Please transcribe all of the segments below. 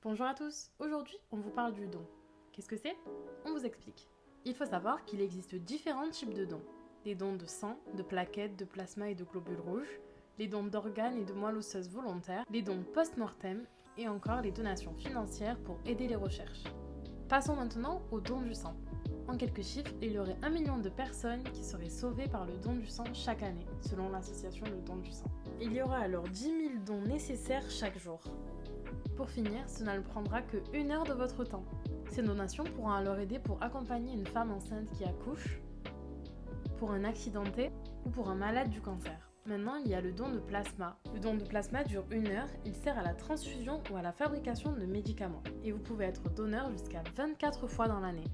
Bonjour à tous, aujourd'hui on vous parle du don. Qu'est-ce que c'est? On vous explique. Il faut savoir qu'il existe différents types de dons. Des dons de sang, de plaquettes, de plasma et de globules rouges, les dons d'organes et de moelle osseuse volontaires, les dons post-mortem et encore les donations financières pour aider les recherches. Passons maintenant au don du sang. En quelques chiffres, il y aurait 1 million de personnes qui seraient sauvées par le don du sang chaque année, selon l'association Le Don du Sang. Il y aura alors 10 000 dons nécessaires chaque jour. Pour finir, cela ne prendra que 1 heure de votre temps. Ces donations pourront alors aider pour accompagner une femme enceinte qui accouche, pour un accidenté ou pour un malade du cancer. Maintenant, il y a le don de plasma. Le don de plasma dure 1 heure, il sert à la transfusion ou à la fabrication de médicaments. Et vous pouvez être donneur jusqu'à 24 fois dans l'année.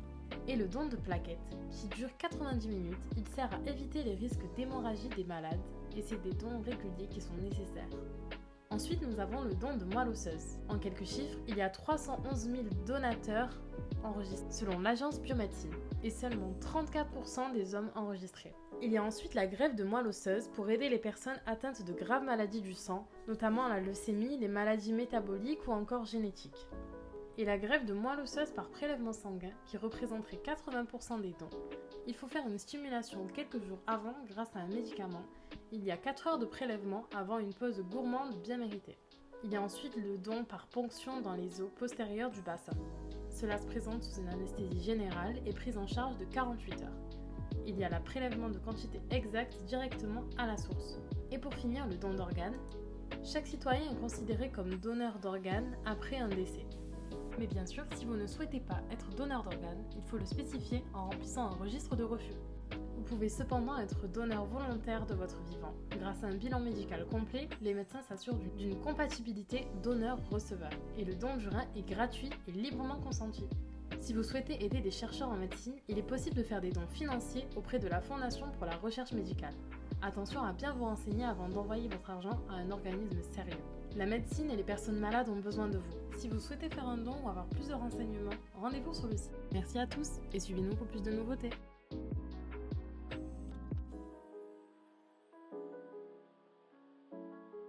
Et le don de plaquettes, qui dure 90 minutes, il sert à éviter les risques d'hémorragie des malades et c'est des dons réguliers qui sont nécessaires. Ensuite, nous avons le don de moelle osseuse. En quelques chiffres, il y a 311 000 donateurs enregistrés selon l'agence Biomédecine et seulement 34% des hommes enregistrés. Il y a ensuite la greffe de moelle osseuse pour aider les personnes atteintes de graves maladies du sang, notamment la leucémie, les maladies métaboliques ou encore génétiques. Et la greffe de moelle osseuse par prélèvement sanguin qui représenterait 80% des dons. Il faut faire une stimulation quelques jours avant grâce à un médicament. Il y a 4 heures de prélèvement avant une pause gourmande bien méritée. Il y a ensuite le don par ponction dans les os postérieurs du bassin. Cela se présente sous une anesthésie générale et prise en charge de 48 heures. Il y a le prélèvement de quantité exacte directement à la source. Et pour finir, le don d'organes. Chaque citoyen est considéré comme donneur d'organes après un décès. Mais bien sûr, si vous ne souhaitez pas être donneur d'organes, il faut le spécifier en remplissant un registre de refus. Vous pouvez cependant être donneur volontaire de votre vivant. Grâce à un bilan médical complet, les médecins s'assurent d'une compatibilité donneur-receveur. Et le don du rein est gratuit et librement consenti. Si vous souhaitez aider des chercheurs en médecine, il est possible de faire des dons financiers auprès de la Fondation pour la recherche médicale. Attention à bien vous renseigner avant d'envoyer votre argent à un organisme sérieux. La médecine et les personnes malades ont besoin de vous. Si vous souhaitez faire un don ou avoir plus de renseignements, rendez-vous sur le site. Merci à tous et suivez-nous pour plus de nouveautés.